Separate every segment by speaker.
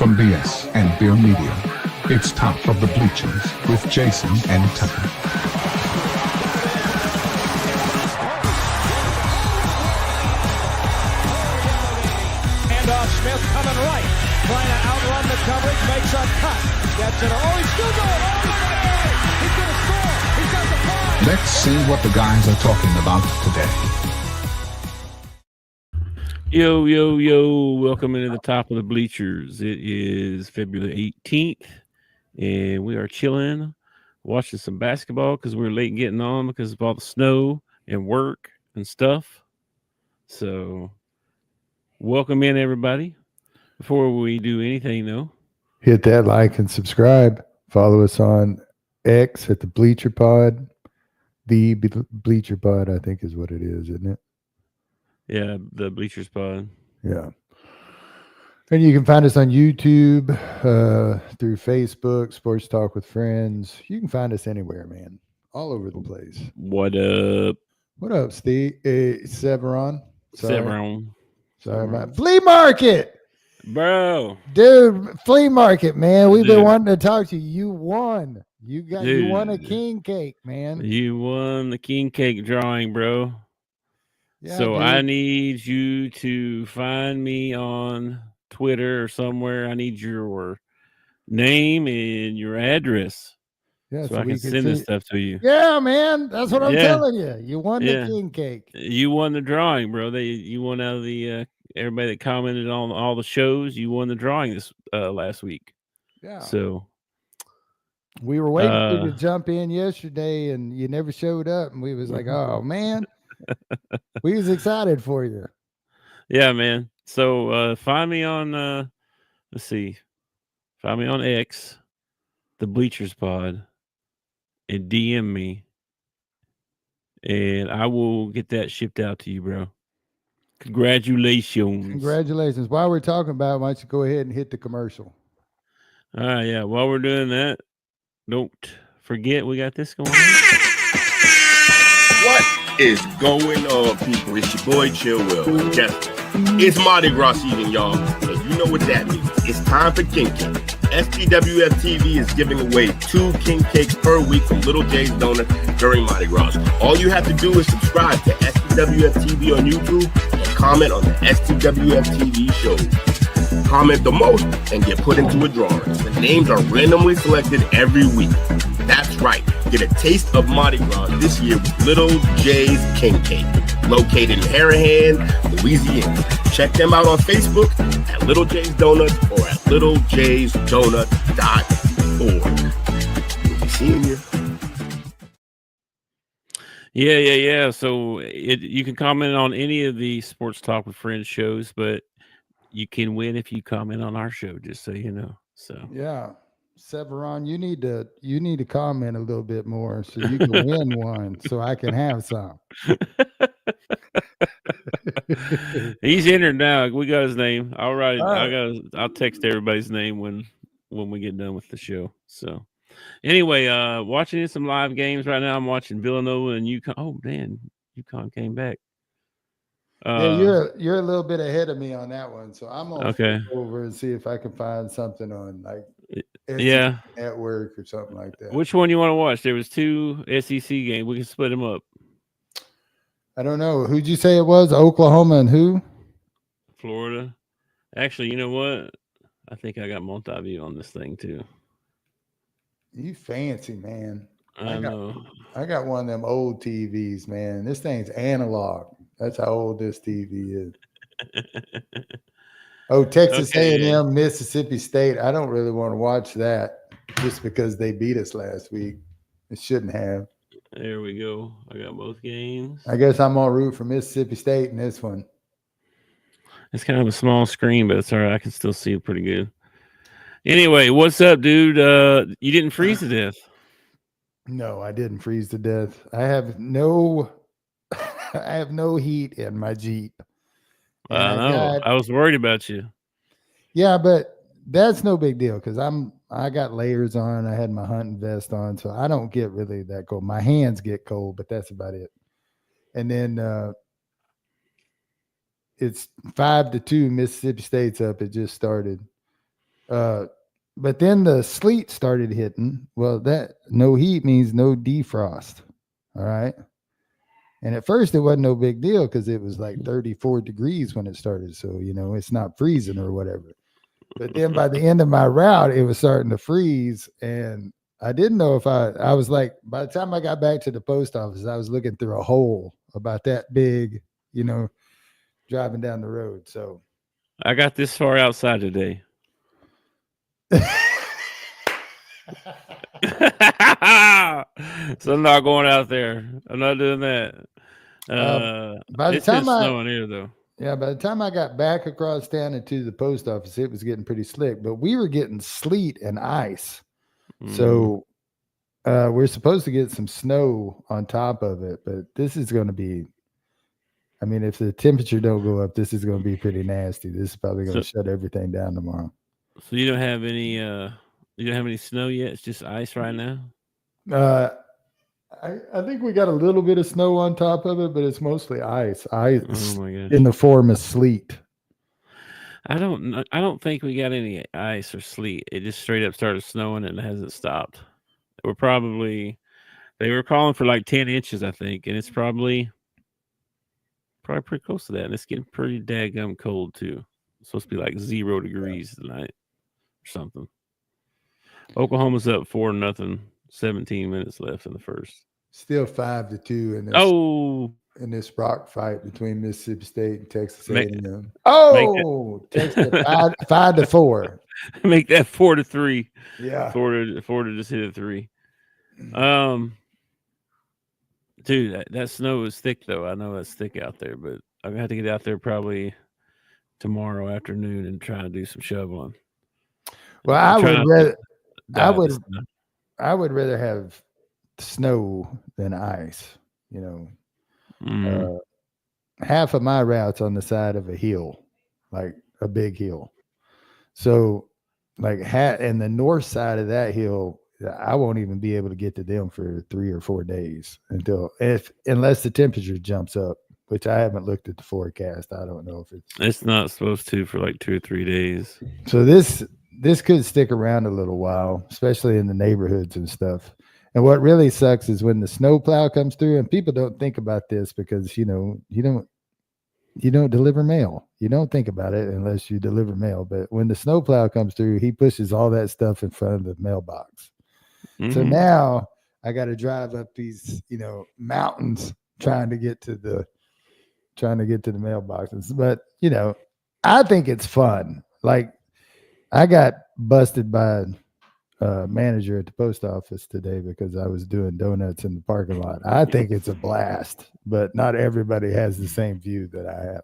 Speaker 1: from BS and Beer Media, it's Top of the Bleachers with Jason and Tucker.
Speaker 2: Handoff, Smith coming right, trying to outrun the coverage, makes a cut, gets it, oh, he's still going, oh, he's going to score, he's got the ball.
Speaker 1: Let's see what the guys are talking about today.
Speaker 3: Yo, yo, yo, welcome into the Top of the Bleachers. It is February 18th, and we are chilling, watching some basketball because we're late getting on because of all the snow and work and stuff. So, welcome in, everybody. Before we do anything, though,
Speaker 4: hit that like and subscribe. Follow us on X at the Bleacher Pod. The Bleacher Pod, I think is what it is, isn't it?
Speaker 3: yeah, the Bleachers Pod.
Speaker 4: Yeah. And you can find us on YouTube, through Facebook, Sports Talk with Friends. You can find us anywhere, man. All over the place.
Speaker 3: What up?
Speaker 4: What up, Steve? Severon.
Speaker 3: Severon.
Speaker 4: Sorry about Flea Market.
Speaker 3: Bro.
Speaker 4: Dude, Flea Market, man. We've
Speaker 3: Dude.
Speaker 4: been wanting to talk to you. You won. You
Speaker 3: Dude.
Speaker 4: won a king cake, man.
Speaker 3: You won the king cake drawing, bro.
Speaker 4: Yeah,
Speaker 3: So
Speaker 4: dude.
Speaker 3: I need you to find me on Twitter or somewhere. I need your name and your address
Speaker 4: Yeah,
Speaker 3: so I can send this stuff to you.
Speaker 4: Yeah, man. That's what I'm
Speaker 3: Yeah.
Speaker 4: telling you. You won
Speaker 3: Yeah.
Speaker 4: the king cake.
Speaker 3: You won the drawing, bro. You won out of the everybody that commented on all the shows. You won the drawing this last week.
Speaker 4: Yeah.
Speaker 3: So
Speaker 4: We were waiting for you to jump in yesterday and you never showed up. And we was like, oh, man. We was excited for you.
Speaker 3: yeah, man. So find me on let's see. Find me on X, the Bleachers Pod, and DM me. And I will get that shipped out to you, bro. Congratulations.
Speaker 4: Congratulations. While we're talking about it, why don't you go ahead and hit the commercial?
Speaker 3: All right, yeah. While we're doing that, don't forget we got this going on.
Speaker 5: What is going on, people? It's your boy Chill Will. Yes, it's Mardi Gras season, y'all. And you know what that means. It's time for King Cake. STWF TV is giving away 2 king cakes per week from Little J's Donuts during Mardi Gras. All you have to do is subscribe to STWF TV on YouTube and comment on the STWF TV shows. Comment the most and get put into a drawing. The names are randomly selected every week. That's right. Get a taste of Mardi Gras this year with Little J's King Cake, located in Harahan, Louisiana. Check them out on Facebook at Little J's Donuts or at littlejsdonuts.org. We'll be seeing you.
Speaker 3: Yeah. So you can comment on any of the Sports Talk with Friends shows, but you can win if you comment on our show, just so you know. So
Speaker 4: Yeah. Severon, you need to comment a little bit more so you can win one so I can have some.
Speaker 3: he's entered now. We got his name. All right.
Speaker 4: All right.
Speaker 3: I'll text everybody's name when we get done with the show. So anyway, watching some live games right now. I'm watching Villanova and UConn. Oh man, UConn came back.
Speaker 4: Yeah, you're a little bit ahead of me on that one, so I'm gonna
Speaker 3: Okay.
Speaker 4: flip over and see if I can find something on like
Speaker 3: Yeah.
Speaker 4: network or something like that.
Speaker 3: Which one you want to watch? There was 2 SEC games. We can split them up.
Speaker 4: I don't know. Who'd you say it was? Oklahoma and who?
Speaker 3: Florida. Actually, you know what? I think I got multi-view on this thing too.
Speaker 4: You fancy, man.
Speaker 3: I know.
Speaker 4: I got one of them old TVs, man. This thing's analog. That's how old this TV is. Oh, Texas A&M, Mississippi State. I don't really want to watch that just because they beat us last week. It shouldn't have.
Speaker 3: There we go. I got both games.
Speaker 4: I guess I'm on route for Mississippi State in this one.
Speaker 3: It's kind of a small screen, but it's all right. I can still see it pretty good. Anyway, what's up, dude? You didn't freeze to death.
Speaker 4: No, I didn't freeze to death. I have no heat in my Jeep.
Speaker 3: I know. I was worried about you.
Speaker 4: Yeah, but that's no big deal because I got layers on. I had my hunting vest on, so I don't get really that cold. My hands get cold, but that's about it. And then it's 5-2. Mississippi State's up. It just started. But then the sleet started hitting. Well, that no heat means no defrost. All right. And at first it wasn't no big deal because it was like 34 degrees when it started. So, it's not freezing or whatever. But then by the end of my route, it was starting to freeze. And I didn't know if I was like, by the time I got back to the post office, I was looking through a hole about that big, driving down the road. So
Speaker 3: I got this far outside today. So I'm not going out there. I'm not doing that.
Speaker 4: By the time
Speaker 3: snowing here though.
Speaker 4: Yeah, by the time I got back across town and to the post office, it was getting pretty slick. But we were getting sleet and ice. So we're supposed to get some snow on top of it. But this is going to be, I mean, if the temperature don't go up, this is going to be pretty nasty. This is probably going to shut everything down tomorrow.
Speaker 3: So you don't have any snow yet? It's just ice right now?
Speaker 4: I think we got a little bit of snow on top of it, but it's mostly ice. Ice in the form of sleet.
Speaker 3: I don't think we got any ice or sleet. It just straight up started snowing and it hasn't stopped. They were calling for like 10 inches, I think, and it's probably pretty close to that. And it's getting pretty daggum cold too. It's supposed to be like 0 degrees tonight or something. Oklahoma's up 4-0. 17 minutes left in the first.
Speaker 4: Still 5-2 in this. In this rock fight between Mississippi State and Texas A&M. Texas 5-4.
Speaker 3: Make that 4-3.
Speaker 4: Yeah,
Speaker 3: Florida just hit a 3. Dude, that snow is thick though. I know it's thick out there, but I'm gonna have to get out there probably tomorrow afternoon and try to do some shoveling.
Speaker 4: Well, I would rather have snow than ice. Half of my route's on the side of a hill, like a big hill. So, and the north side of that hill, I won't even be able to get to them for 3 or 4 days unless the temperature jumps up, which I haven't looked at the forecast. I don't know if
Speaker 3: it's not supposed to for like 2 or 3 days.
Speaker 4: So this could stick around a little while, especially in the neighborhoods and stuff. And what really sucks is when the snow plow comes through, and people don't think about this because, you don't deliver mail. You don't think about it unless you deliver mail. But when the snow plow comes through, he pushes all that stuff in front of the mailbox. Mm-hmm. So now I got to drive up these, mountains trying to get to the mailboxes. But, I think it's fun. Like, I got busted by a manager at the post office today because I was doing donuts in the parking lot. I think it's a blast, but not everybody has the same view that I have.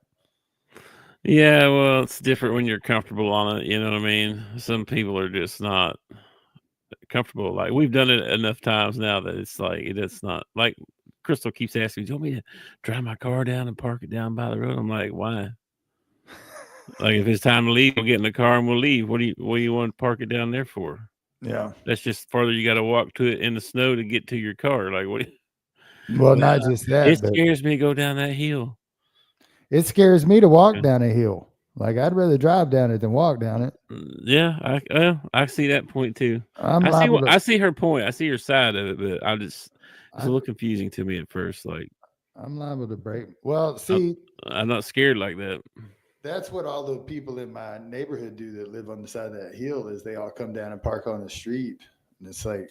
Speaker 3: Yeah, well, it's different when you're comfortable on it. You know what I mean? Some people are just not comfortable. Like, we've done it enough times now that it's like, it's not like Crystal keeps asking me, do you want me to drive my car down and park it down by the road? I'm like, why? Like, if it's time to leave, we'll get in the car and we'll leave. What do you want to park it down there for?
Speaker 4: Yeah,
Speaker 3: that's just farther. You got to walk to it in the snow to get to your car. Like, what?
Speaker 4: Well, not just that.
Speaker 3: It scares me to go down that hill.
Speaker 4: It scares me to walk down a hill. Like, I'd rather drive down it than walk down it.
Speaker 3: Yeah, I see that point too. I see her point. I see her side of it, but it's a little confusing to me at first. Like,
Speaker 4: I'm liable to break. Well, see,
Speaker 3: I'm not scared like that.
Speaker 4: That's what all the people in my neighborhood do that live on the side of that hill is they all come down and park on the street. And it's like,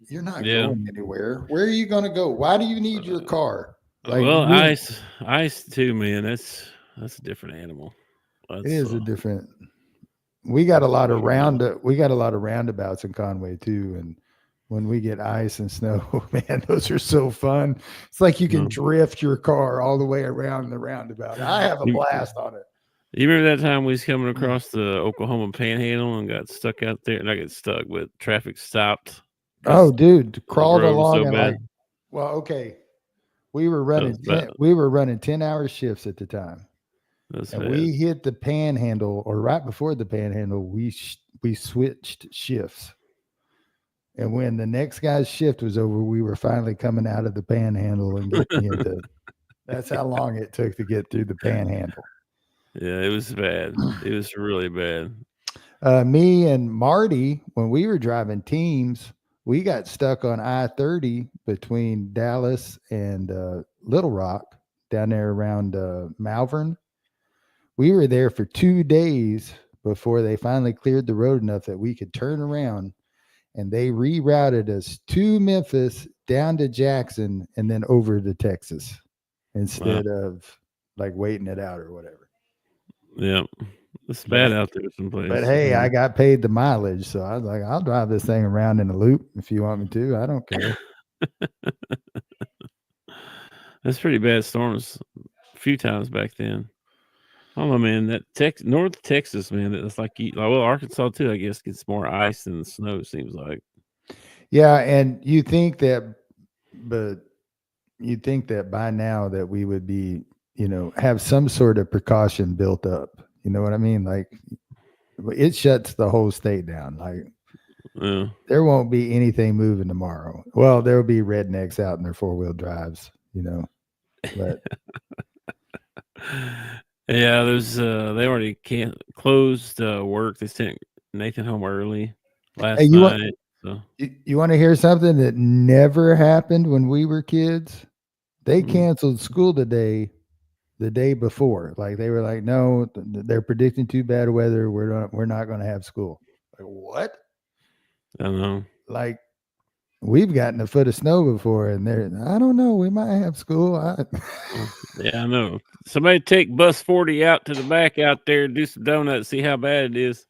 Speaker 4: you're not going anywhere. Where are you going to go? Why do you need your car? Like,
Speaker 3: well, ice too, man. That's a different animal.
Speaker 4: It is a different. We got a lot of roundabouts in Conway too. And when we get ice and snow, man, those are so fun. It's like you can drift your car all the way around the roundabout. I have a blast on it.
Speaker 3: You remember that time we was coming across the Oklahoma Panhandle and got stuck out there? Not get stuck, but traffic stopped.
Speaker 4: Oh, dude, crawled along and okay. We were running 10-hour shifts at the time. We hit the Panhandle, or right before the Panhandle, we switched shifts. And when the next guy's shift was over, we were finally coming out of the Panhandle and getting into. That's how long it took to get through the Panhandle.
Speaker 3: Yeah, it was bad. It was really bad.
Speaker 4: Me and Marty, when we were driving teams, we got stuck on I-30 between Dallas and Little Rock down there around Malvern. We were there for 2 days before they finally cleared the road enough that we could turn around, and they rerouted us to Memphis, down to Jackson, and then over to Texas instead of like waiting it out or whatever.
Speaker 3: Yeah. It's bad out there someplace.
Speaker 4: But hey, I got paid the mileage, so I was like, I'll drive this thing around in a loop if you want me to. I don't care.
Speaker 3: That's pretty bad storms a few times back then. I don't know, man. That North Texas, man, it's like well, Arkansas too, I guess, gets more ice than snow, it seems like.
Speaker 4: Yeah, and you think that by now that we would be, have some sort of precaution built up. You know what I mean? Like, it shuts the whole state down. Like, there won't be anything moving tomorrow. Well, there'll be rednecks out in their 4-wheel drives, but
Speaker 3: yeah, there's they already closed work. They sent Nathan home early last night.
Speaker 4: You want to hear something that never happened when we were kids? They canceled school the day before. Like, they were like, no, they're predicting too bad weather. We're not going to have school. Like, what?
Speaker 3: I don't know.
Speaker 4: Like, we've gotten a foot of snow before, and I don't know, we might have school.
Speaker 3: Yeah, I know. Somebody take bus 40 out to the back out there, do some donuts, see how bad it is.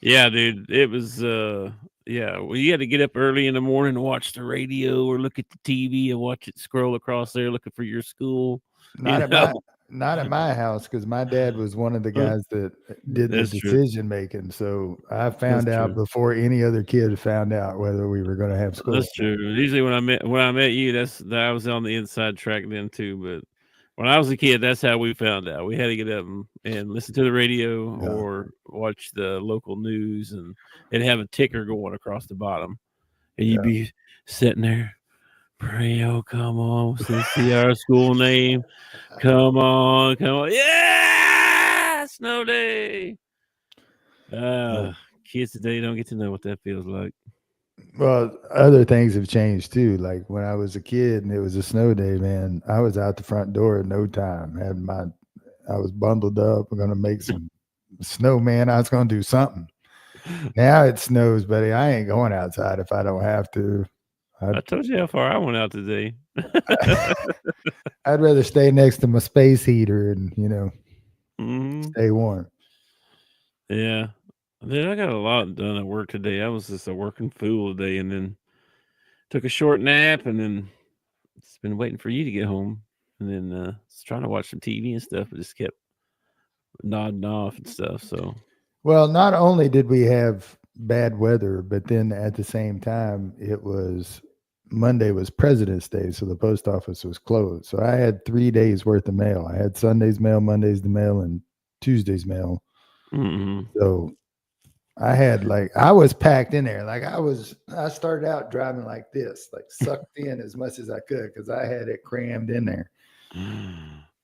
Speaker 3: Yeah, dude, it was well, you had to get up early in the morning and watch the radio or look at the TV and watch it scroll across there looking for your school.
Speaker 4: Not at my house, because my dad was one of the guys that did the decision making. So I found out before any other kid found out whether we were going to have school.
Speaker 3: That's true. Usually when I met you, I was on the inside track then too. But when I was a kid, that's how we found out. We had to get up and listen to the radio or watch the local news, and it'd have a ticker going across the bottom, and you'd be sitting there. Pray, oh, come on, see our school name. Come on. Yeah, snow day. Kids today don't get to know what that feels like.
Speaker 4: Well, other things have changed too. Like, when I was a kid and it was a snow day, man, I was out the front door in no time. I was bundled up. I'm going to make some snowman. I was going to do something. Now it snows, buddy. I ain't going outside if I don't have to.
Speaker 3: I told you how far I went out today.
Speaker 4: I'd rather stay next to my space heater and, stay warm.
Speaker 3: Yeah. Then I got a lot done at work today. I was just a working fool today, and then took a short nap, and then it's been waiting for you to get home, and then trying to watch some TV and stuff, but just kept nodding off and stuff. So,
Speaker 4: well, not only did we have bad weather, but then at the same time, Monday was President's Day, so the post office was closed. So I had 3 days worth of mail. I had Sunday's mail, Monday's the mail, and Tuesday's mail.
Speaker 3: Mm-hmm.
Speaker 4: So I was packed in there. Like, I started out driving like this, like sucked in as much as I could, because I had it crammed in there.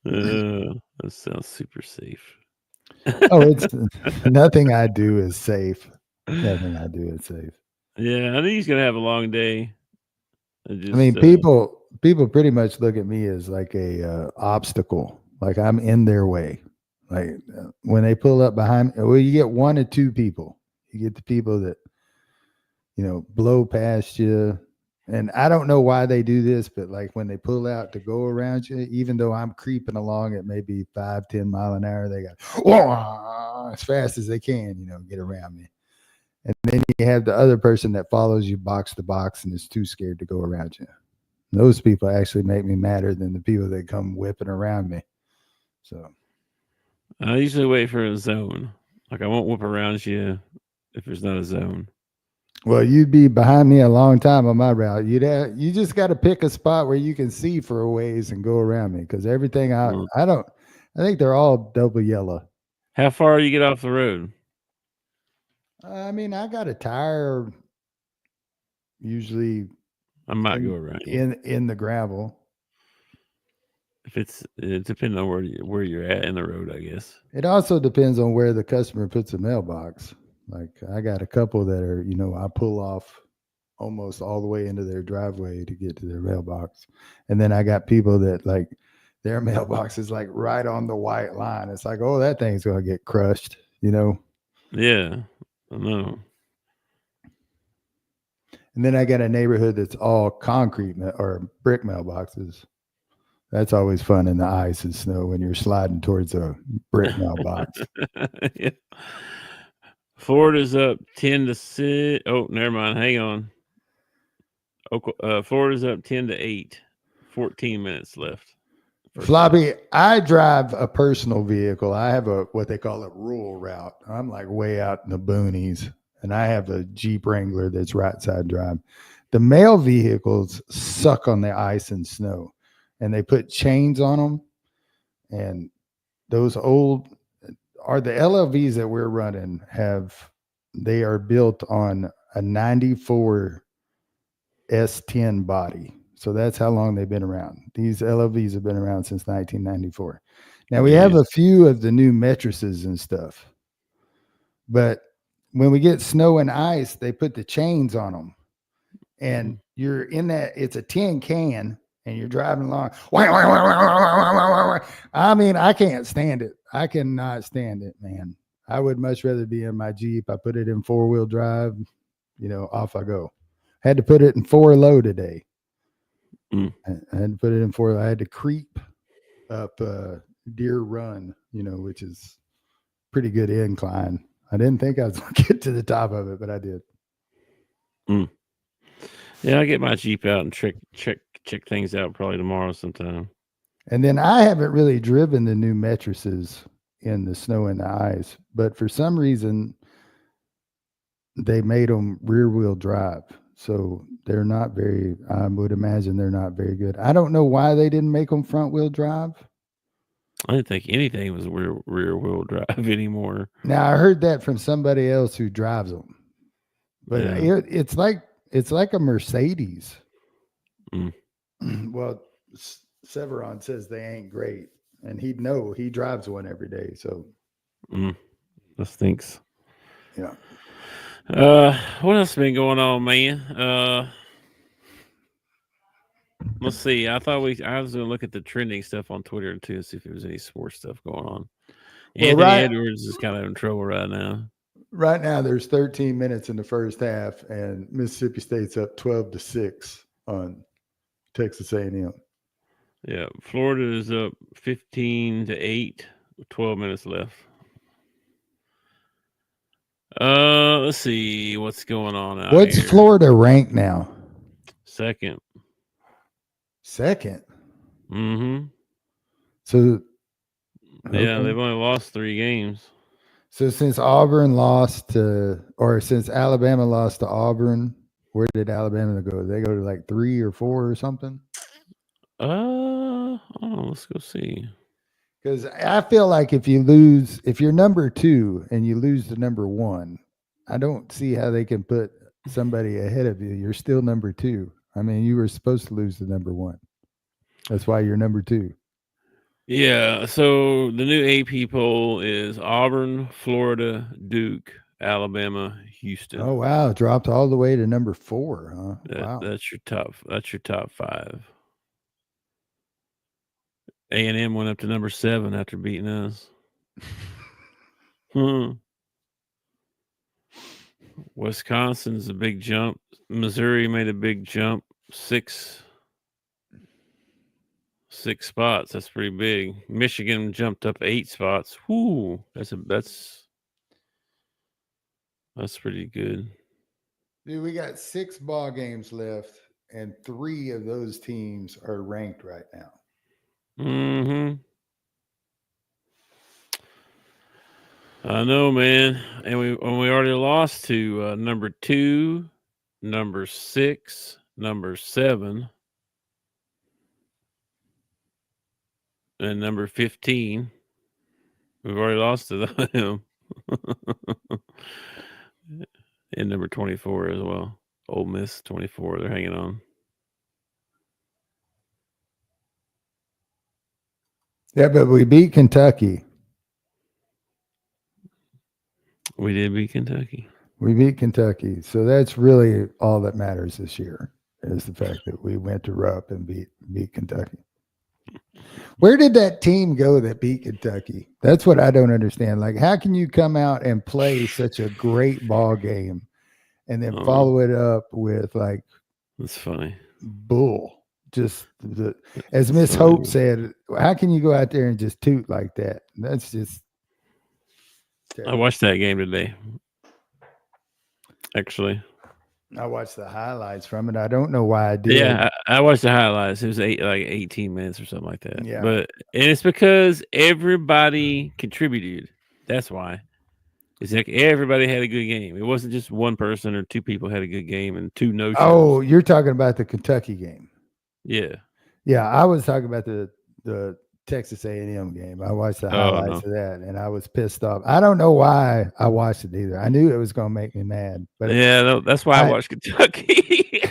Speaker 3: That sounds super safe.
Speaker 4: Oh, it's nothing I do is safe. Nothing I do is safe.
Speaker 3: Yeah, I think he's gonna have a long day.
Speaker 4: People pretty much look at me as like a obstacle. Like, I'm in their way. Like, when they pull up behind me, well, you get 1 or 2 people. You get the people that, blow past you. And I don't know why they do this, but like, when they pull out to go around you, even though I'm creeping along at maybe 5-10 mile an hour, they got as fast as they can, get around me. And then you have the other person that follows you box to box and is too scared to go around you. Those people actually make me madder than the people that come whipping around me. So
Speaker 3: I usually wait for a zone. Like, I won't whip around you if there's not a zone.
Speaker 4: Well, you'd be behind me a long time on my route. You just got to pick a spot where you can see for a ways and go around me, because everything I think they're all double yellow.
Speaker 3: How far you get off the road?
Speaker 4: I got a tire usually.
Speaker 3: I might go around
Speaker 4: in the gravel.
Speaker 3: If it depends on where you're at in the road, I guess.
Speaker 4: It also depends on where the customer puts the mailbox. Like I got a couple that are, I pull off almost all the way into their driveway to get to their mailbox. And then I got people that like their mailbox is like right on the white line. It's like, oh, that thing's going to get crushed,
Speaker 3: Yeah, I know.
Speaker 4: And then I got a neighborhood that's all concrete or brick mailboxes. That's always fun in the ice and snow when you're sliding towards a brick mailbox.
Speaker 3: Yeah. Florida's up 10-6. Oh, never mind. Hang on. Florida's up 10-8. 14 minutes left.
Speaker 4: Floppy, I drive a personal vehicle. I have what they call a rural route. I'm like way out in the boonies, and I have a Jeep Wrangler that's right side drive. The mail vehicles suck on the ice and snow, and they put chains on them. And those the LLVs that we're running they are built on a 94 S10 body. So that's how long they've been around. These LLVs have been around since 1994. Now we have a few of the new mattresses and stuff, but when we get snow and ice, they put the chains on them, and you're in that. It's a tin can, and you're driving along. I mean, I can't stand it. I cannot stand it, man. I would much rather be in my Jeep. I put it in 4-wheel drive. Off I go. Had to put it in 4-low today. I had to put it in 4. I had to creep up Deer Run, which is pretty good incline. I didn't think I was going to get to the top of it, but I did.
Speaker 3: Yeah, I get my Jeep out and check things out probably tomorrow sometime.
Speaker 4: And then I haven't really driven the new mattresses in the snow and the ice, but for some reason they made them rear wheel drive. So they're not I would imagine they're not very good. I don't know why they didn't make them front wheel drive.
Speaker 3: I didn't think anything was rear wheel drive anymore.
Speaker 4: Now I heard that from somebody else who drives them, but it's like a Mercedes. Well, Severon says they ain't great, and he'd know. He drives one every day, so
Speaker 3: that stinks.
Speaker 4: Yeah.
Speaker 3: What else has been going on, man? Let's see. I was going to look at the trending stuff on Twitter too, and see if there was any sports stuff going on. Anthony Edwards is kind of in trouble right now.
Speaker 4: Right now, there's 13 minutes in the first half, and Mississippi State's up 12-6 on Texas A&M.
Speaker 3: Yeah, Florida is up 15-8 with 12 minutes left. Let's see what's going on out
Speaker 4: What's
Speaker 3: here.
Speaker 4: Florida ranked now?
Speaker 3: Second.
Speaker 4: Mm-hmm. So
Speaker 3: yeah, they've only lost 3 games.
Speaker 4: So since Alabama lost to Auburn, where did Alabama go? Did they go to like 3 or 4 or something?
Speaker 3: Let's go see.
Speaker 4: Because I feel like if you're number 2 and you lose to number 1, I don't see how they can put somebody ahead of you. You're still number 2. I mean, you were supposed to lose to number 1. That's why you're number 2.
Speaker 3: Yeah. So the new AP poll is Auburn, Florida, Duke, Alabama, Houston.
Speaker 4: Oh wow, dropped all the way to number 4, huh? Wow.
Speaker 3: That's your top 5. A&M went up to number 7 after beating us. Wisconsin's a big jump. Missouri made a big jump. 6 spots. That's pretty big. Michigan jumped up 8 spots. Whoo, that's pretty good.
Speaker 4: Dude, we got 6 ball games left, and 3 of those teams are ranked right now.
Speaker 3: Mm-hmm. I know, man. And we already lost to number 2, number 6, number 7, and number 15. We've already lost to them. And number 24 as well. Ole Miss 24. They're hanging on. Yeah,
Speaker 4: but we beat Kentucky.
Speaker 3: We did beat Kentucky.
Speaker 4: We beat Kentucky. So that's really all that matters this year is the fact that we went to Rupp and beat Kentucky. Where did that team go that beat Kentucky? That's what I don't understand. Like, how can you come out and play such a great ball game and then follow it up with like
Speaker 3: that's funny
Speaker 4: bull? Just as Miss Hope said, how can you go out there and just toot like that? That's just terrible.
Speaker 3: I watched that game today. Actually,
Speaker 4: I watched the highlights from it. I don't know why I did.
Speaker 3: Yeah, I watched the highlights. It was like 18 minutes or something like that.
Speaker 4: Yeah.
Speaker 3: And it's because everybody contributed. That's why. It's like everybody had a good game. It wasn't just one person or two people had a good game and two no-shows.
Speaker 4: Oh, you're talking about the Kentucky game.
Speaker 3: Yeah.
Speaker 4: Yeah, I was talking about the Texas A&M game. I watched the highlights of that, and I was pissed off. I don't know why I watched it either. I knew it was going to make me mad. But
Speaker 3: yeah, no, that's why I watched Kentucky.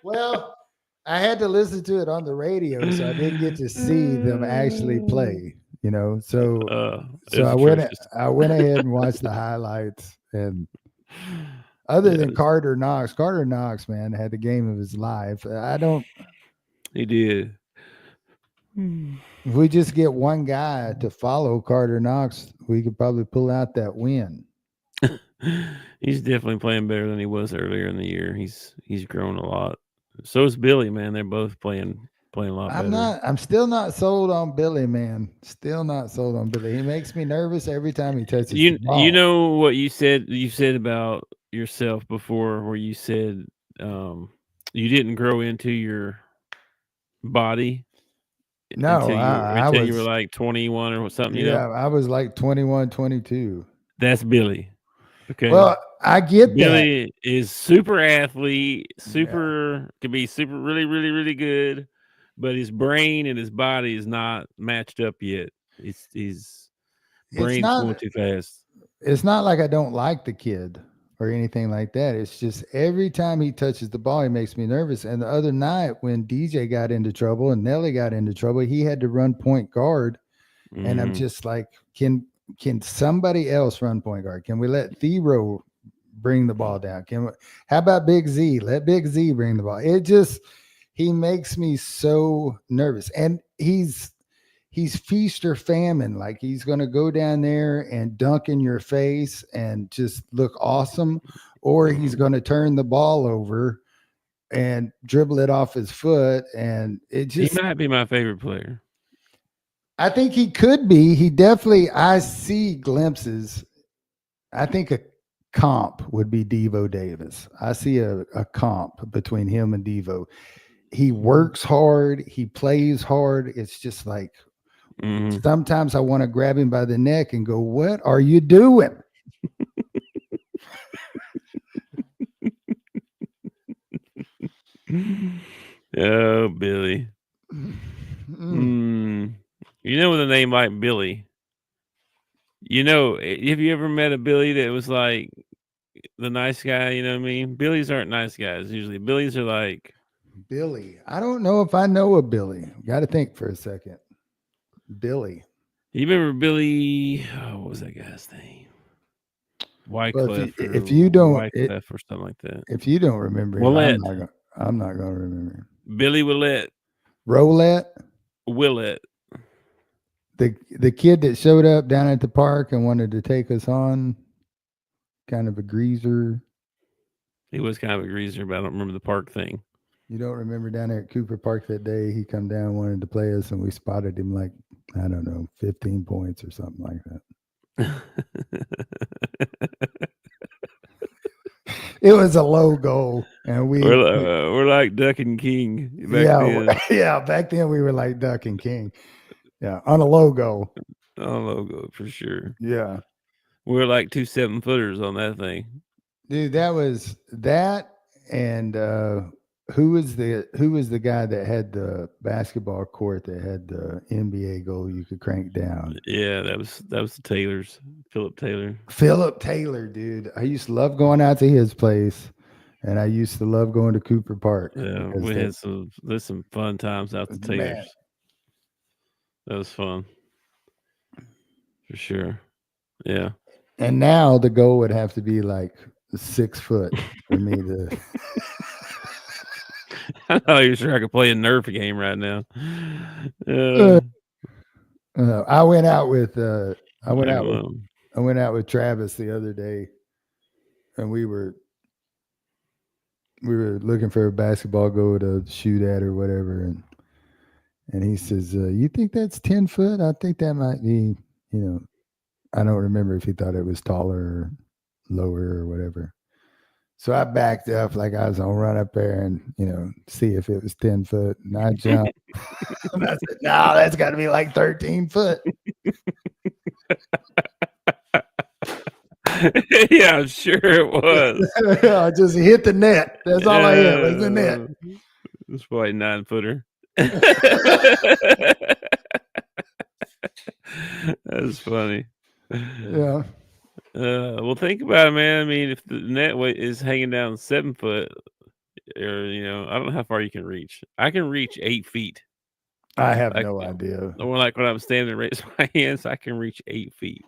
Speaker 4: Well, I had to listen to it on the radio, so I didn't get to see them actually play. You know, so I went ahead and watched the highlights, and other than Carter Knox, man, had the game of his life.
Speaker 3: He did.
Speaker 4: If we just get one guy to follow Carter Knox, we could probably pull out that win.
Speaker 3: He's definitely playing better than he was earlier in the year. He's grown a lot. So is Billy, man. They're both playing a lot better.
Speaker 4: I'm still not sold on Billy, man. Still not sold on Billy. He makes me nervous every time he touches the ball.
Speaker 3: You know what you said about yourself before, where you said you didn't grow into your body.
Speaker 4: No,
Speaker 3: until you were like 21 or something.
Speaker 4: Yeah, I was like 21, 22.
Speaker 3: That's Billy. Okay.
Speaker 4: Well, I get
Speaker 3: Billy
Speaker 4: that.
Speaker 3: is super athlete, can be super really, really, really good, but his brain and his body is not matched up yet. His brain's going too fast.
Speaker 4: It's not like I don't like the kid or anything like that. It's just every time he touches the ball, he makes me nervous. And the other night when DJ got into trouble and Nelly got into trouble, he had to run point guard. Mm-hmm. And I'm just like, can somebody else run point guard? Can we let Thero bring the ball down? How about Big Z? Let Big Z bring the ball. He makes me so nervous. And he's feast or famine. Like he's going to go down there and dunk in your face and just look awesome, or he's going to turn the ball over and dribble it off his foot. And he
Speaker 3: might be my favorite player.
Speaker 4: I think he could be. I see glimpses. I think a comp would be Devo Davis. I see a comp between him and Devo. He works hard. He plays hard. It's just like, sometimes I want to grab him by the neck and go, "What are you doing?"
Speaker 3: Oh, Billy. You know, with a name like Billy, have you ever met a Billy that was like the nice guy? You know what I mean? Billies aren't nice guys usually. Billies are like
Speaker 4: Billy. I don't know if I know a Billy. Got to think for a second. Billy.
Speaker 3: You remember Billy? Oh, what was that guy's name? Wycliffe.
Speaker 4: Well, if you don't,
Speaker 3: Wycliffe or something like that.
Speaker 4: If you don't remember, I'm not going to remember.
Speaker 3: Billy Willett.
Speaker 4: Rolette.
Speaker 3: Willett.
Speaker 4: The kid that showed up down at the park and wanted to take us on, kind of a greaser.
Speaker 3: He was kind of a greaser, but I don't remember the park thing.
Speaker 4: You don't remember down there at Cooper Park that day? He come down, wanted to play us, and we spotted him like, I don't know, 15 points or something like that. It was a low goal, and
Speaker 3: we're like Duck and King.
Speaker 4: Back then we were like Duck and King. Yeah, on a low goal.
Speaker 3: On a low goal for sure.
Speaker 4: Yeah,
Speaker 3: we were like 2 7-footers on that thing,
Speaker 4: dude. That was that, and who was the guy that had the basketball court that had the NBA goal you could crank down?
Speaker 3: Yeah, that was the Taylors. Philip
Speaker 4: Taylor, dude. I used to love going out to his place, and I used to love going to Cooper Park.
Speaker 3: Yeah, there's some fun times out to Taylors. Man. That was fun. For sure. Yeah.
Speaker 4: And now the goal would have to be like 6 foot for me to.
Speaker 3: I'm not even sure I could play a Nerf game right now.
Speaker 4: I went out with I went out with Travis the other day, and we were looking for a basketball goal to shoot at or whatever, and he says, "You think that's 10 foot? I think that might be, I don't remember if he thought it was taller or lower or whatever." So I backed up like I was gonna run up there and see if it was 10 foot, and I jumped. And I said, "No, that's got to be like 13 foot."
Speaker 3: Yeah, I'm sure it was.
Speaker 4: I just hit the net. That's all I hit was the net.
Speaker 3: It's probably 9-footer. That's funny.
Speaker 4: Yeah.
Speaker 3: Well, think about it, man. I mean, if the net weight is hanging down 7 foot, or I don't know how far you can reach. I can reach 8 feet.
Speaker 4: I have no idea.
Speaker 3: Or like when I'm standing and raise my hands, I can reach 8 feet.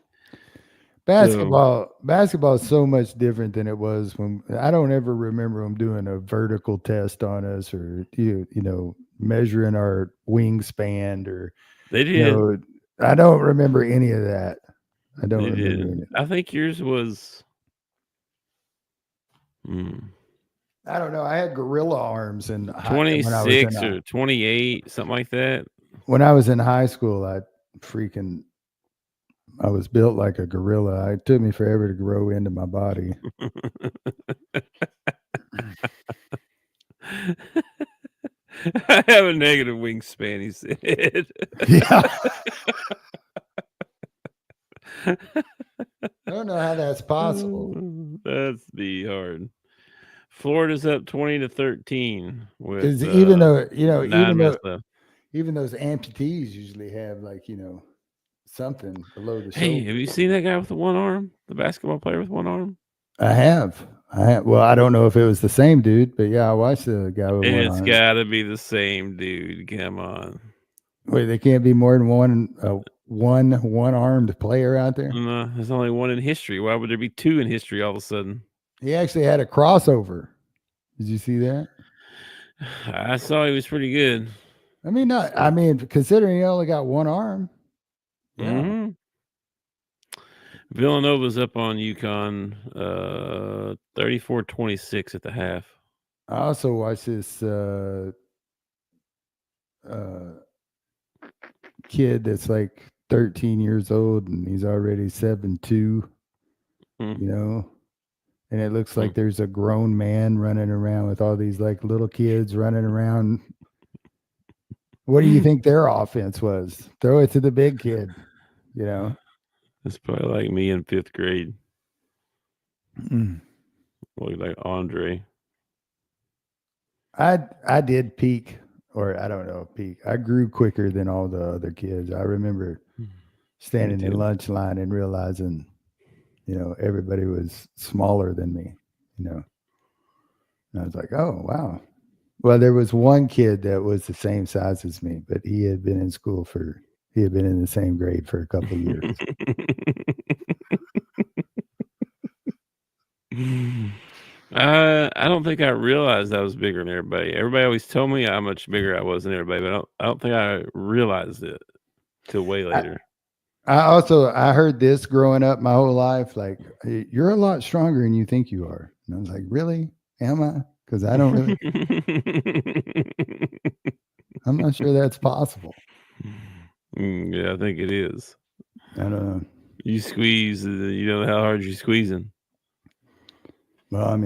Speaker 4: Basketball is so much different than it was when I don't ever remember them doing a vertical test on us or measuring our wingspan or
Speaker 3: they did.
Speaker 4: I don't remember any of that. I don't remember any of that.
Speaker 3: I think yours was
Speaker 4: I don't know. I had gorilla arms and
Speaker 3: 26 or 28, something like that.
Speaker 4: When I was in high school, I was built like a gorilla. It took me forever to grow into my body.
Speaker 3: I have a negative wingspan, he said.
Speaker 4: Yeah. I don't know how that's possible.
Speaker 3: That's be hard. Florida's up 20-13 with
Speaker 4: even those amputees usually have something below the shoulder.
Speaker 3: Hey, have you seen that guy with the one arm? The basketball player with one arm?
Speaker 4: I have. Well, I don't know if it was the same dude, but yeah, I watched the guy with one arm.
Speaker 3: It's got to be the same dude. Come on.
Speaker 4: Wait, there can't be more than one-armed player out there?
Speaker 3: No, there's only one in history. Why would there be two in history all of a sudden?
Speaker 4: He actually had a crossover. Did you see that?
Speaker 3: I saw he was pretty good.
Speaker 4: Considering he only got one arm. Yeah.
Speaker 3: Mm-hmm. Villanova's up on UConn 34-26 at the half.
Speaker 4: I also watched this kid that's like 13 years old and he's already 7'2", and it looks like there's a grown man running around with all these like little kids running around. What do you think their offense was? Throw it to the big kid,
Speaker 3: It's probably like me in 5th grade. Look like Andre.
Speaker 4: I did peak, or I don't know, peak. I grew quicker than all the other kids. I remember standing in lunch line and realizing, everybody was smaller than me, And I was like, oh, wow. Well, there was one kid that was the same size as me, but he had been in the same grade for a couple of years.
Speaker 3: I don't think I realized I was bigger than everybody. Everybody always told me how much bigger I was than everybody, but I don't think I realized it till way later.
Speaker 4: I heard this growing up my whole life, like, you're a lot stronger than you think you are. And I was like, really? Am I? Because I don't really. I'm not sure that's possible.
Speaker 3: Yeah, I think it is.
Speaker 4: I don't know.
Speaker 3: You squeeze, you know how hard you're squeezing.
Speaker 4: Well,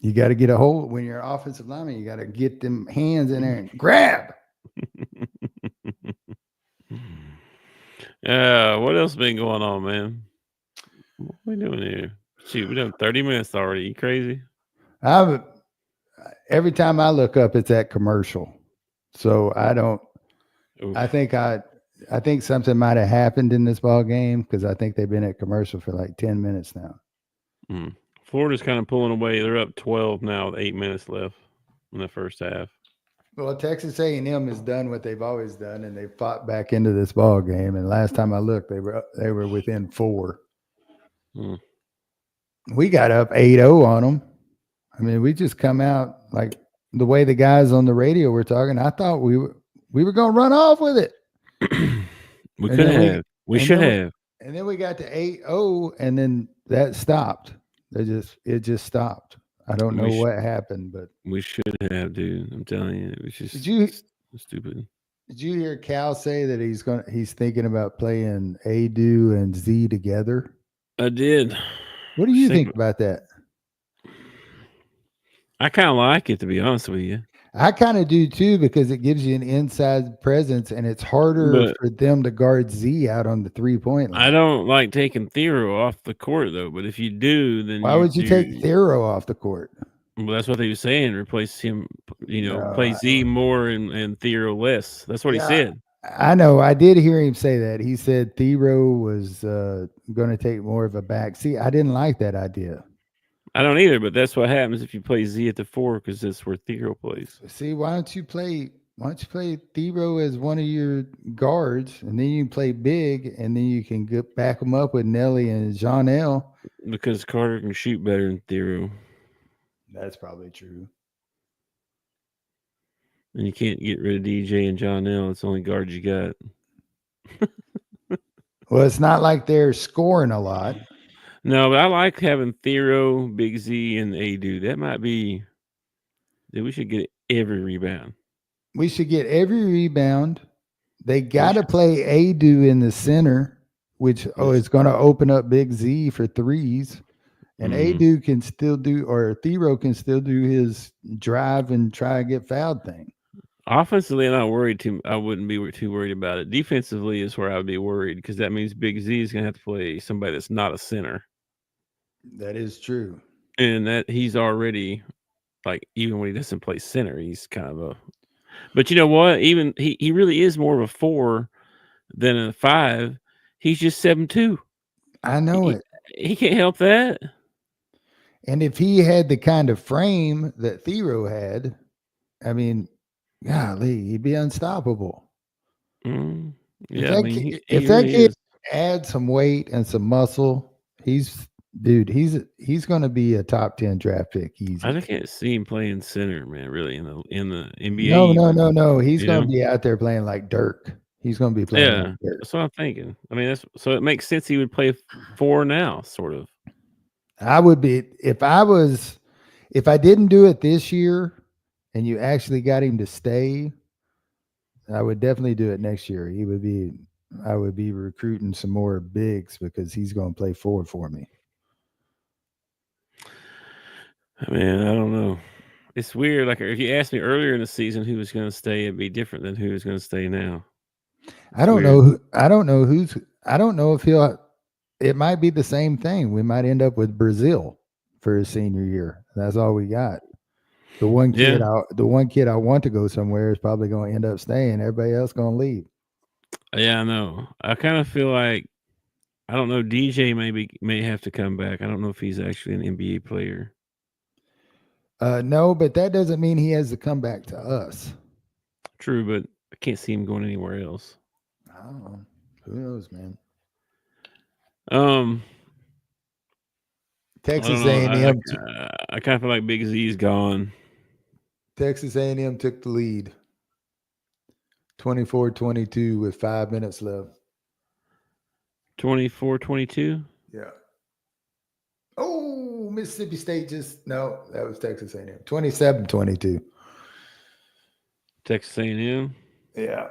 Speaker 4: you got to get a hold when you're an offensive lineman. You got to get them hands in there and grab.
Speaker 3: What else been going on, man? What are we doing here? Shoot, we're done 30 minutes already. You crazy?
Speaker 4: Every time I look up, it's at commercial. So I don't. Oof. I think something might have happened in this ball game because I think they've been at commercial for like 10 minutes now.
Speaker 3: Florida's kind of pulling away. They're up 12 now with 8 minutes left in the first half.
Speaker 4: Well, Texas A&M has done what they've always done, and they fought back into this ball game. And last time I looked, they were within 4. We got up 8-0 on them. I mean, we just come out like the way the guys on the radio were talking. I thought we were going to run off with it.
Speaker 3: We could have. We should have.
Speaker 4: And then we got to 8-0, and then that stopped. It just stopped. I don't know what happened, but
Speaker 3: we should have, dude. I'm telling you, it was just stupid.
Speaker 4: Did you hear Cal say that he's thinking about playing Adu and Z together?
Speaker 3: I did.
Speaker 4: What do you think about that?
Speaker 3: I kind of like it, to be honest with you.
Speaker 4: I kind of do too, because it gives you an inside presence, and it's harder for them to guard Z out on the 3-point line.
Speaker 3: I don't like taking Thero off the court, though. But if you do, then
Speaker 4: why would you take Thero off the court?
Speaker 3: Well, that's what they were saying. Replace him, play Z more and Thero less. That's what he said.
Speaker 4: I know. I did hear him say that. He said Thero was going to take more of a back seat. I didn't like that idea.
Speaker 3: I don't either, but that's what happens if you play Z at the 4, because that's where Thero plays.
Speaker 4: See, why don't you play Thero as one of your guards, and then you can play big, and then you can back them up with Nelly and Jonell.
Speaker 3: Because Carter can shoot better than Thero.
Speaker 4: That's probably true.
Speaker 3: And you can't get rid of DJ and Jonell. It's the only guards you got.
Speaker 4: Well, it's not like they're scoring a lot.
Speaker 3: No, but I like having Thero, Big Z, and Adu. That might be that we should get every rebound.
Speaker 4: We should get every rebound. They got to play Adu in the center, which is going to open up Big Z for threes. And Adu can still do, or Thero can still do his drive and try to get fouled thing.
Speaker 3: Offensively, I'm not worried I wouldn't be too worried about it. Defensively is where I would be worried, because that means Big Z is going to have to play somebody that's not a center.
Speaker 4: That is true.
Speaker 3: And that he's already, like, even when he doesn't play center, he's kind of a. But you know what? Even he really is more of a 4 than a 5. He's just 7'2".
Speaker 4: I know it.
Speaker 3: He can't help that.
Speaker 4: And if he had the kind of frame that Thero had, I mean, golly, he'd be unstoppable.
Speaker 3: Yeah,
Speaker 4: if that kid adds some weight and some muscle, he's going to be a top 10 draft pick. Easy.
Speaker 3: I can't see him playing center, man. Really in the NBA.
Speaker 4: No. He's going to be out there playing like Dirk. He's going to be playing.
Speaker 3: Yeah, like Dirk. That's what I'm thinking. I mean, so it makes sense he would play 4 now, sort of.
Speaker 4: I would be if I didn't do it this year, and you actually got him to stay, I would definitely do it next year. I would be recruiting some more bigs, because he's going to play forward for me.
Speaker 3: Man, I don't know. It's weird. Like, if you asked me earlier in the season who was going to stay, it'd be different than who is going to stay now.
Speaker 4: I don't know if it might be the same thing. We might end up with Brazil for his senior year. That's all we got. The one kid I want to go somewhere is probably going to end up staying. Everybody else going to leave.
Speaker 3: Yeah, I know. I kind of feel like, I don't know, DJ may have to come back. I don't know if he's actually an NBA player.
Speaker 4: No, but that doesn't mean he has to come back to us.
Speaker 3: True, but I can't see him going anywhere else.
Speaker 4: I don't know. Who knows, man? Texas A&M.
Speaker 3: I kind of feel like Big Z's gone.
Speaker 4: Texas A&M took the lead, 24-22 with 5 minutes left.
Speaker 3: 24-22.
Speaker 4: Yeah. Oh, Mississippi State that was Texas A&M. 27-22.
Speaker 3: Texas A&M.
Speaker 4: Yeah.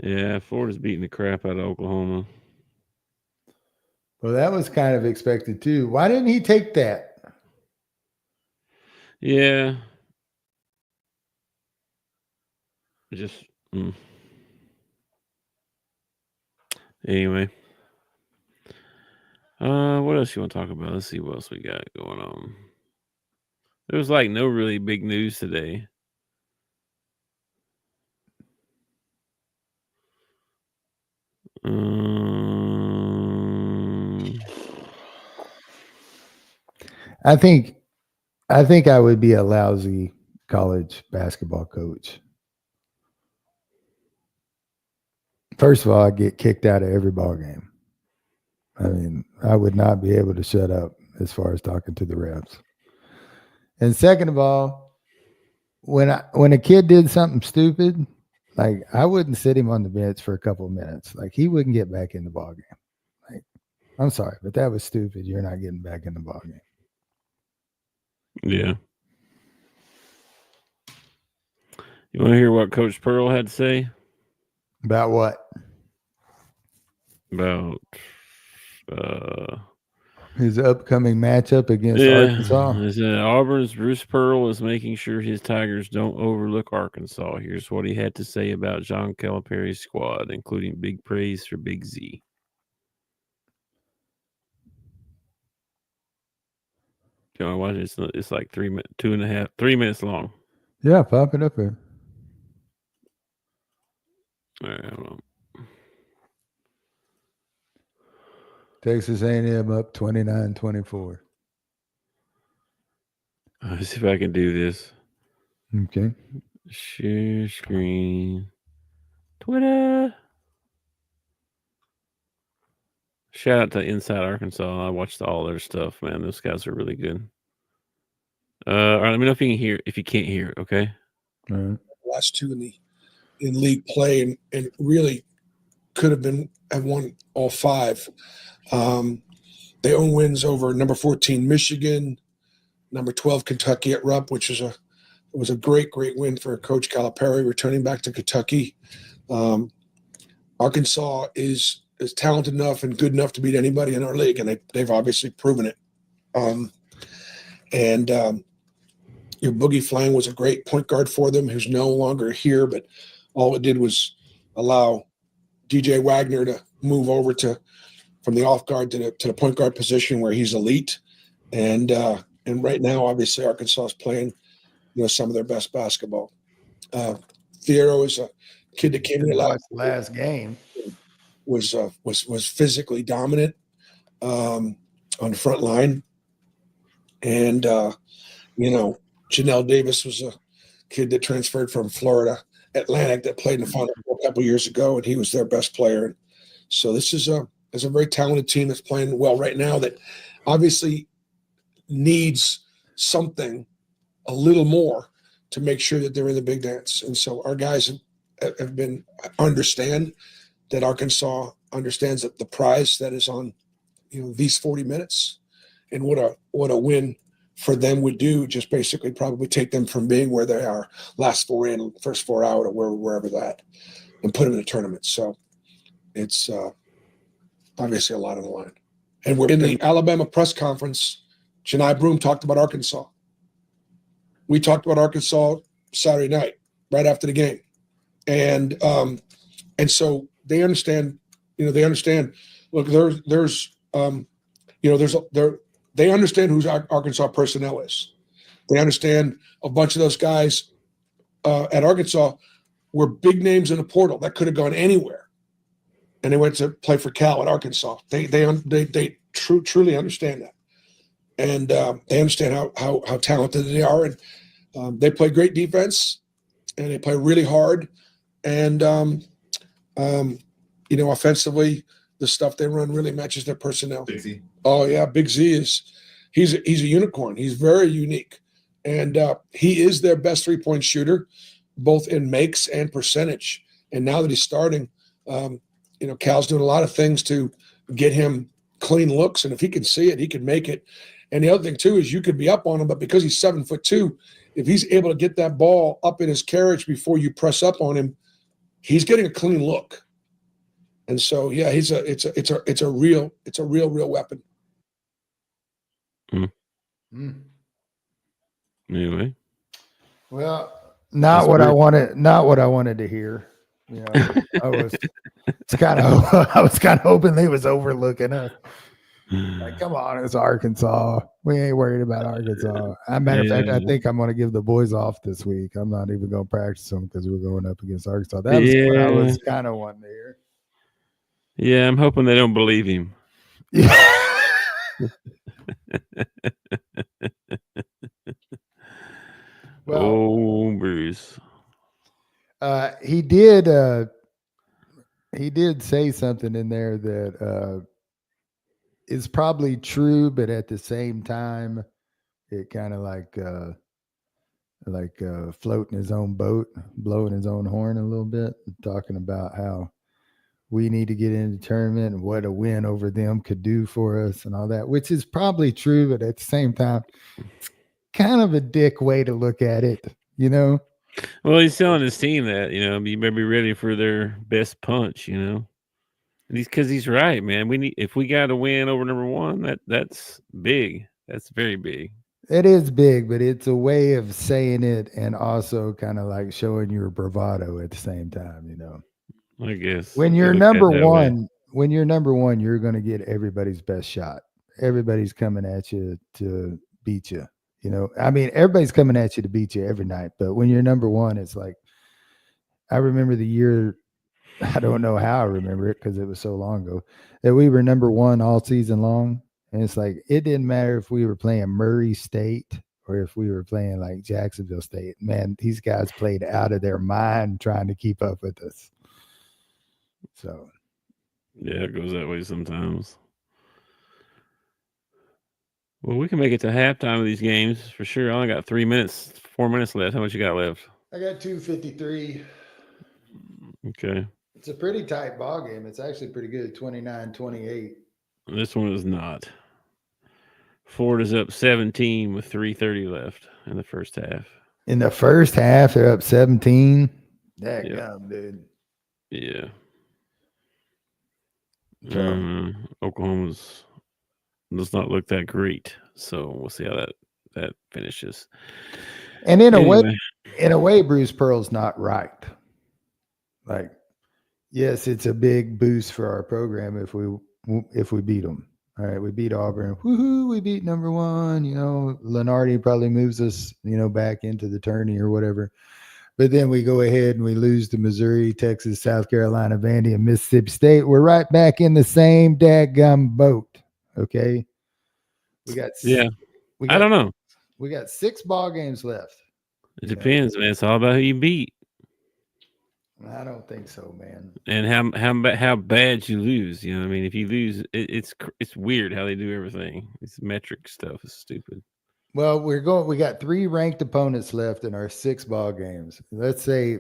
Speaker 3: Yeah, Florida's beating the crap out of Oklahoma.
Speaker 4: Well, that was kind of expected too. Why didn't he take that?
Speaker 3: Yeah. Anyway. What else you want to talk about? Let's see what else we got going on. There was like no really big news today. I
Speaker 4: think I would be a lousy college basketball coach. First of all, I get kicked out of every ball game. I mean, I would not be able to shut up as far as talking to the refs. And second of all, when a kid did something stupid, like I wouldn't sit him on the bench for a couple of minutes. Like he wouldn't get back in the ball game. Like, I'm sorry, but that was stupid. You're not getting back in the ball game.
Speaker 3: Yeah. You want to hear what Coach Pearl had to say?
Speaker 4: About what?
Speaker 3: About
Speaker 4: his upcoming matchup against Arkansas.
Speaker 3: Auburn's Bruce Pearl is making sure his Tigers don't overlook Arkansas. Here's what he had to say about John Calipari's squad, including big praise for Big Z. Do you want to watch it? It's like 3 minutes long.
Speaker 4: Yeah, pop it up here.
Speaker 3: All right, hold on.
Speaker 4: Texas A&M up 29-24.
Speaker 3: Let's see if I can do this.
Speaker 4: Okay.
Speaker 3: Share screen. Twitter. Shout out to Inside Arkansas. I watched all their stuff, man. Those guys are really good. All right, let me know if you can hear. If you can't hear it, okay.
Speaker 4: All right.
Speaker 6: Last two in league play, and really could have won all five. They own wins over number 14 Michigan, number 12 Kentucky at Rupp, which was a great win for Coach Calipari returning back to Kentucky. Arkansas is talented enough and good enough to beat anybody in our league, and they've obviously proven it. Your Boogie Flang was a great point guard for them, who's no longer here, but all it did was allow DJ Wagner to move over from the off guard to the point guard position where he's elite. And right now, obviously, Arkansas is playing, some of their best basketball. Thiero is a kid that came in
Speaker 4: last game.
Speaker 6: Was physically dominant on the front line. And, Janelle Davis was a kid that transferred from Florida Atlantic that played in the Final Four a couple years ago, and he was their best player. So this is a very talented team that's playing well right now that obviously needs something a little more to make sure that they're in the big dance. And so our guys understand that Arkansas understands that the prize that is on, these 40 minutes, and what a win for them would do, just basically probably take them from being where they are last four in, first four out, or wherever that, and put them in a tournament. So it's obviously a lot on the line. And we're in the Alabama press conference. Janai Broom talked about Arkansas. We talked about Arkansas Saturday night, right after the game. And so they understand, they understand, look, they understand who Arkansas personnel is. They understand a bunch of those guys at Arkansas were big names in the portal that could have gone anywhere, and they went to play for Cal at Arkansas. They truly understand that, and they understand how talented they are, and they play great defense, and they play really hard, and offensively, the stuff they run really matches their personnel.
Speaker 7: Big Z.
Speaker 6: Oh yeah, Big Z he's a unicorn. He's very unique, and he is their best 3-point shooter, both in makes and percentage. And now that he's starting, Cal's doing a lot of things to get him clean looks, and if he can see it, he can make it. And the other thing too is you could be up on him, but because he's 7'2", if he's able to get that ball up in his carriage before you press up on him, he's getting a clean look. And so, yeah, it's a real weapon.
Speaker 3: Anyway,
Speaker 4: well, not what I wanted to hear. I was kind of hoping they was overlooking us. Like, come on, it's Arkansas. We ain't worried about Arkansas. As a matter of fact, I think I'm going to give the boys off this week. I'm not even going to practice them because we're going up against Arkansas. That was what I was kind of wanting to hear.
Speaker 3: Yeah, I'm hoping they don't believe him. Oh, Bruce.
Speaker 4: He did say something in there that is probably true, but at the same time, it kind of like floating his own boat, blowing his own horn a little bit, talking about how we need to get into the tournament and what a win over them could do for us and all that, which is probably true, but at the same time, it's kind of a dick way to look at it, you know?
Speaker 3: Well, he's telling his team that, you better be ready for their best punch, And because he's right, man. If we got to win over number one, that's big. That's very big.
Speaker 4: It is big, but it's a way of saying it and also kind of like showing your bravado at the same time,
Speaker 3: I guess.
Speaker 4: When you're number one, you're going to get everybody's best shot. Everybody's coming at you to beat you. I mean, everybody's coming at you to beat you every night, but when you're number one, it's like, I remember the year, I don't know how I remember it because it was so long ago, that we were number one all season long. And it's like, it didn't matter if we were playing Murray State or if we were playing like Jacksonville State. Man, these guys played out of their mind trying to keep up with us. So,
Speaker 3: yeah, it goes that way sometimes. Well, we can make it to halftime of these games for sure. I only got 4 minutes left. How much you got left?
Speaker 4: I got 2:53.
Speaker 3: Okay.
Speaker 4: It's a pretty tight ball game. It's actually pretty good, 29-28.
Speaker 3: This one is not. Florida's up 17 with 3:30 left in the first half.
Speaker 4: In the first half, they're up 17. That dude.
Speaker 3: Yeah.
Speaker 4: So,
Speaker 3: Oklahoma's does not look that great, so we'll see how that finishes.
Speaker 4: And in a way, Bruce Pearl's not right. Like, yes, it's a big boost for our program if we beat them. All right, we beat Auburn. Woohoo! We beat number one. Lenardi probably moves us, back into the tourney or whatever. But then we go ahead and we lose to Missouri, Texas, South Carolina, Vandy, and Mississippi State. We're right back in the same dadgum boat. Okay.
Speaker 3: I don't know.
Speaker 4: We got 6 ball games left.
Speaker 3: It depends, man. It's all about who you beat.
Speaker 4: I don't think so, man.
Speaker 3: And how bad you lose. I mean, if you lose, it's weird how they do everything. This metric stuff is stupid.
Speaker 4: Well, we got 3 ranked opponents left in our 6 ball games. Let's say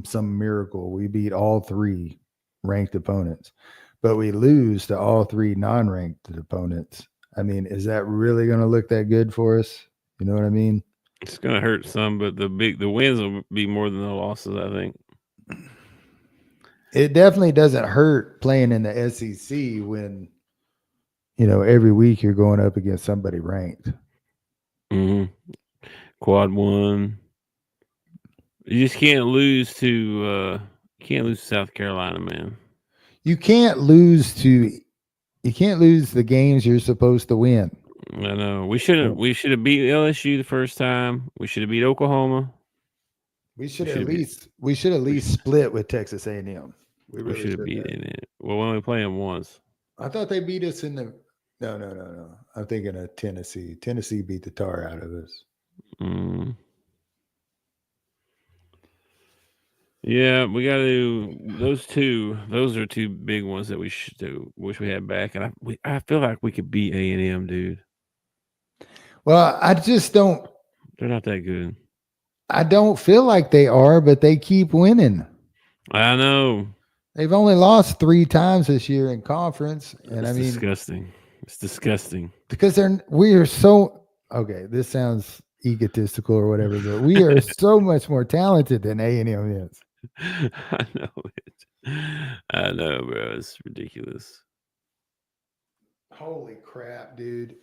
Speaker 4: some miracle we beat all 3 ranked opponents, but we lose to all 3 non-ranked opponents. I mean, is that really going to look that good for us? You know what I mean?
Speaker 3: It's going to hurt some, but the wins will be more than the losses, I think.
Speaker 4: It definitely doesn't hurt playing in the SEC when, every week you're going up against somebody ranked.
Speaker 3: Mm-hmm. Quad 1. You just can't lose to South Carolina, man.
Speaker 4: You can't lose the games you're supposed to win.
Speaker 3: I know. We should have beat LSU the first time. We should have beat Oklahoma.
Speaker 4: We should at least split with Texas A&M.
Speaker 3: We should have beat it. Well, we only play them once.
Speaker 4: I thought they beat us in the. No. I'm thinking of Tennessee. Tennessee beat the tar out of us.
Speaker 3: Mm. Yeah, we got to do those two. Those are 2 big ones that we should do. Wish we had back, and I feel like we could beat A&M, dude.
Speaker 4: Well, I just don't.
Speaker 3: They're not that good.
Speaker 4: I don't feel like they are, but they keep winning.
Speaker 3: I know.
Speaker 4: They've only lost 3 times this year in conference, and
Speaker 3: it's disgusting. It's disgusting
Speaker 4: because we are so okay. This sounds egotistical or whatever, but we are so much more talented than A&M is.
Speaker 3: I know it. I know, bro. It's ridiculous.
Speaker 4: Holy crap, dude!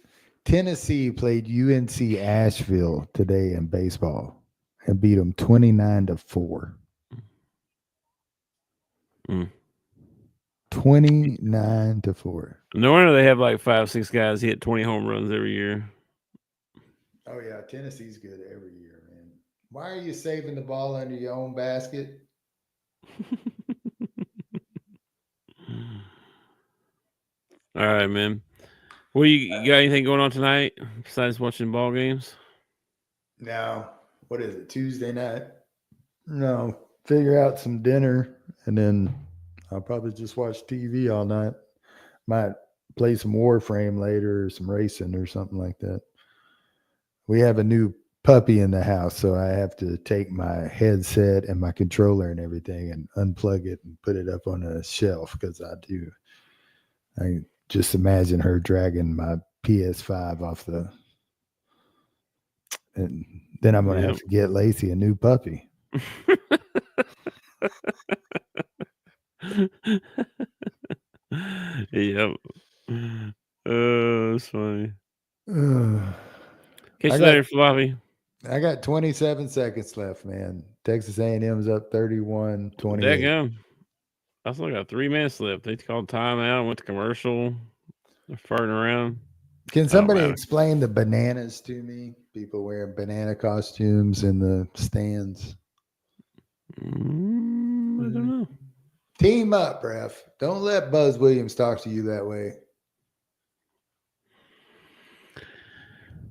Speaker 4: Tennessee played UNC Asheville today in baseball and beat them 29-4. 29-4.
Speaker 3: No wonder they have like 5-6 guys hit 20 home runs every year.
Speaker 4: Oh yeah, Tennessee's good every year, man. Why are you saving the ball under your own basket?
Speaker 3: All right, man. Well, you got anything going on tonight besides watching ball games?
Speaker 4: No, what is it, Tuesday night? No, figure out some dinner, and then I'll probably just watch TV all night. Might play some Warframe later or some racing or something like that. We have a new puppy in the house, so I have to take my headset and my controller and everything and unplug it and put it up on a shelf because I just imagine her dragging my PS5 off the, and then I'm going to have to get Lacey a new puppy.
Speaker 3: Yep. It's funny. Catch you later, Floppy.
Speaker 4: I got 27 seconds left, man. Texas A&M's up 31-28.
Speaker 3: Daggum. I still got 3 minutes left. They called timeout, went to commercial. They're farting around.
Speaker 4: Can somebody explain the bananas to me? People wearing banana costumes in the stands.
Speaker 3: I don't know.
Speaker 4: Team up, ref. Don't let Buzz Williams talk to you that way.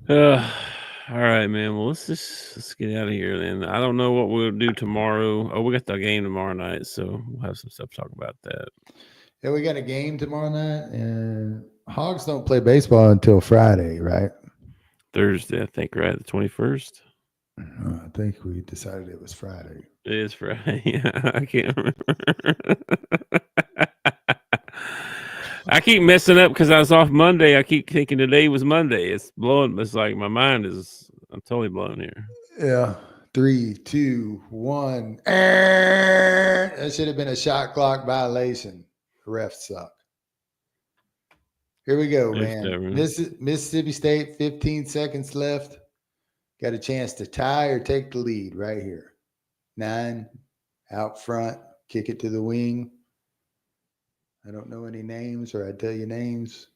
Speaker 3: All right, man. Well, let's get out of here then. I don't know what we'll do tomorrow. Oh, we got the game tomorrow night, so we'll have some stuff to talk about that.
Speaker 4: Yeah, we got a game tomorrow night, and Hogs don't play baseball until Friday, right?
Speaker 3: Thursday, I think, right? The 21st?
Speaker 4: I think we decided it was Friday.
Speaker 3: It is Friday. I can't remember. I keep messing up because I was off Monday. I keep thinking today was Monday. It's blowing. It's like my mind is, I'm totally blown here.
Speaker 4: Yeah. 3, 2, 1. That should have been a shot clock violation. The refs suck. Here we go, man. Mississippi State, 15 seconds left. Got a chance to tie or take the lead right here. 9 out front. Kick it to the wing. I don't know any names, or I tell you names.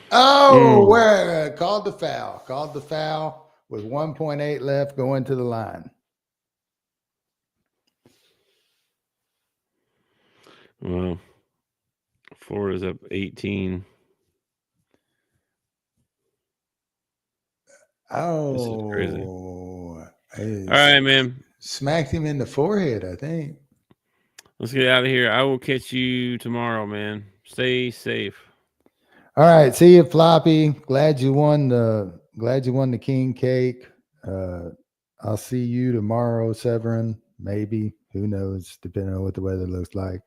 Speaker 4: Oh, where called the foul. Called the foul with 1.8 left going to the line.
Speaker 3: Well, Florida's up 18.
Speaker 4: Oh,
Speaker 3: this is crazy. All right, man.
Speaker 4: Smacked him in the forehead, I think.
Speaker 3: Let's get out of here. I will catch you tomorrow, man. Stay safe.
Speaker 4: All right. See you, Floppy. Glad you won the king cake. I'll see you tomorrow, Severin. Maybe. Who knows? Depending on what the weather looks like.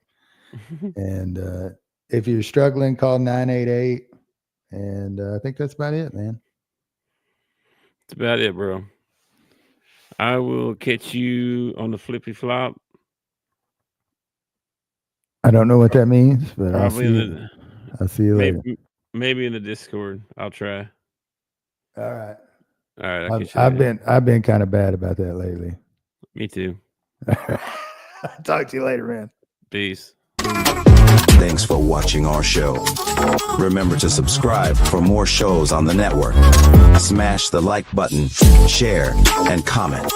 Speaker 4: And if you're struggling, call 988. And I think that's about it, man.
Speaker 3: That's about it, bro. I will catch you on the flippy flop.
Speaker 4: I don't know what that means, but I'll see you later.
Speaker 3: Maybe in the Discord. I'll try.
Speaker 4: All right.
Speaker 3: All right.
Speaker 4: I've been kind of bad about that lately.
Speaker 3: Me too.
Speaker 4: Talk to you later, man.
Speaker 3: Peace.
Speaker 7: Thanks for watching our show. Remember to subscribe for more shows on the network. Smash the like button, share, and comment.